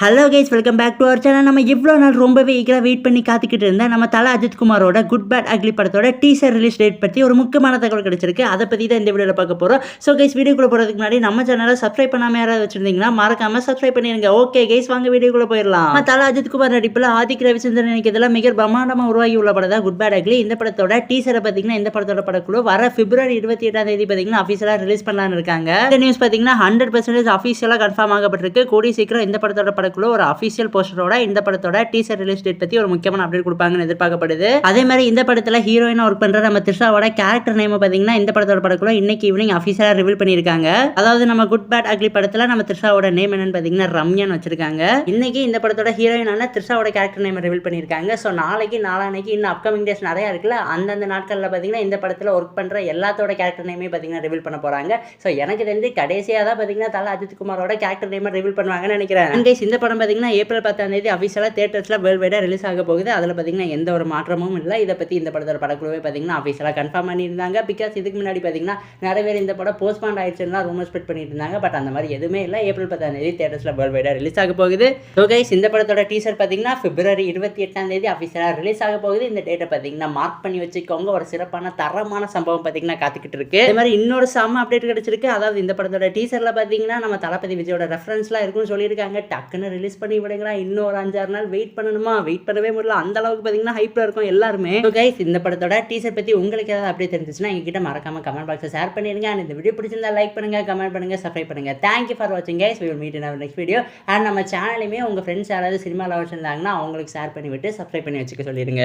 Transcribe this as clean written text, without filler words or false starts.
Hello guys, welcome back to our channel. நம்ம இவ்வளோ நாள் ரொம்பவே ஈகராக வெயிட் பண்ணி காத்துக்கிட்டு இருந்தேன் நம்ம Thala Ajith குமாரோட good bad ugly படத்தோட டீசர் ரிலீஸ் டேட் பற்றி ஒரு முக்கியமான தகவல் கிடைச்சிருக்கு. அதை பற்றி தான் இந்த வீடியோவில் பார்க்க போகிறோம். ஸோ கைஸ், வீடியோக்குள்ளே போகிறதுக்கு முன்னாடி நம்ம சேனலை சப்ஸ்கிரைப் பண்ணாமல் யாராவது வச்சிருந்தீங்கன்னா மறக்காமல் சப்ஸ்கிரைப் பண்ணிடுங்க. ஓகே கைஸ், வாங்க வீடியோக்குள்ளே போயிடலாம். நம்ம தல அஜித் குமார் நடிப்பில் ஆதிக் ரவிச்சந்திரன் நினைக்கிறதுலாம் மிக பிரம்மாண்டமாக உருவாகி உள்ள படம் தான் குட் பேட் அக்லி. இந்த படத்தோட டீசரை பார்த்தீங்கன்னா இந்த படத்தோட படக்குழு வர பிப்ரவரி 28 பார்த்தீங்கன்னா அஃபீஷியலாக ரிலீஸ் பண்ணலான்னு இருக்காங்க. இந்த நியூஸ் பார்த்தீங்கன்னா 100% அஃபீஷியலாக கன்ஃபார்ம் ஆகப்பட்டிருக்கு. கூடிய சீக்கிரம் இந்த படத்தோட படக்குழு ஒரு அஃபீஷியல் போஸ்டரோட இந்த படத்தோட டீசர் ரிலீஸ் டேட் பத்தி ஒரு முக்கியமான அப்டேட் கொடுப்பாங்கன்னு எதிர்பார்க்கப்படுது. அதே மாதிரி இந்த படத்துல ஹீரோயினா ஒர்க் பண்ற நம்ம த்ரிஷாவோட கேரக்டர் நேம் பாத்தீங்கன்னா இந்த படத்தோட படக்குள்ள இன்னைக்கு ஈவினிங் அஃபீஷியலா ரிவீல் பண்ணிருக்காங்க. அதாவது நம்ம குட் பேட் அக்லி படத்துல நம்ம த்ரிஷாவோட நேம் என்னன்னு பாத்தீங்கன்னா ரம்யான்னு வச்சிருக்காங்க. இன்னைக்கு இந்த படத்தோட ஹீரோயினான த்ரிஷாவோட கேரக்டர் நேம் ரிவீல் பண்ணிருக்காங்க. ஸோ நாளைக்கு நாளானைக்கு இன்னும் அப்கமிங் டேஸ் நிறைய இருக்குல்ல, அந்தந்த நாட்கள்ல பாத்தீங்கன்னா இந்த படத்துல ஒர்க் பண்ற எல்லாத்தோட கேரக்டர் நேமே பாத்தீங்கன்னா ரிவீல் பண்ண போறாங்க. ஸோ எனக்கு தெரிஞ்சு கடைசியா தான் பாத்தீங்கன்னா Thala Ajith குமாரோட character name reveal பண்ணுவாங்கன்னு நினைக்கிறேன். இந்த படம் பாத்தீங்கன்னா ஏப்ரல் 10 அஃபிஷியலாக தியேட்டர்ஸில் வேர்ல்டு வைடாக ரிலீஸ் ஆக போகுது. அதில் பார்த்தீங்கன்னா எந்த ஒரு மாற்றமும் இல்லை. இதை பற்றி இந்த படத்தோட படக்குழுவே பார்த்தீங்கன்னா அஃபிஷியலாக கன்ஃபார்ம் பண்ணியிருந்தாங்க. பிகாஸ் இதுக்கு முன்னாடி பார்த்தீங்கன்னா நிறைய பேர் இந்த படம் போஸ்ட்பாண்ட் ஆயிடுச்சுன்னா ரூமர் ஸ்ப்ரெட் பண்ணிட்டு இருந்தாங்க. பட் அந்த மாதிரி எதுவுமே இல்லை. ஏப்ரல் 10 தியேட்டர்ஸில் வேர்ல்டு வைடாக ரிலீஸ் ஆக போகுது. ஸோ கைஸ், இந்த படத்தோட டீசர் பார்த்தீங்கன்னா பிப்ரவரி 28 அஃபிஷியலாக ரிலீஸ் ஆக போகுது. இந்த டேட்டை பார்த்தீங்கன்னா மார்க் பண்ணி வச்சுக்கோங்க. ஒரு சிறப்பான தரமான சம்பவம் பார்த்தீங்கன்னா காத்துக்கிட்டு இருக்கு. அதே மாதிரி இன்னொரு செம்ம அப்டேட் கிடைச்சிருக்கு. அதாவது இந்த படத்தோட டீசரில் பார்த்தீங்கன்னா நம்ம தளபதி விஜயோட ரெஃபரன்ஸ்லாம் இருக்குன்னு சொல்லியிருக்காங்க. டக்குன்னு ரிலீஸ் பண்ணி விடுங்களா, இன்னும் ஒரு 5-6 நாள் வெயிட் பண்ணணுமா, வெயிட் பண்ணவே முடியல. அந்த அளவுக்கு பார்த்தீங்கன்னா ஹைப்ல இருக்கும் எல்லாருமே. ஸோ கைஸ், இந்த படத்தோட டீசர் பற்றி உங்களுக்கு ஏதாவது அப்படியே தெரிஞ்சிச்சுன்னா எங்ககிட்ட மறக்காம கமெண்ட் பாக்ஸை ஷேர் பண்ணிடுங்க. அண்ட் இந்த வீடியோ பிடிச்சிருந்தா லைக் பண்ணுங்க, கமெண்ட் பண்ணுங்க, சப்ஸ்கிரைப் பண்ணுங்க. தேங்க்யூ ஃபார் வாட்சிங் guys. we will meet in our next video. And நம்ம சேனலுமே உங்கள் ஃப்ரெண்ட்ஸ் யாராவது சினிமா லவர்ஸ் இருந்தாங்கன்னா அவங்களுக்கு ஷேர் பண்ணி விட்டு சப்ஸ்கிரைப் பண்ணி வச்சுக்க சொல்லிடுங்க.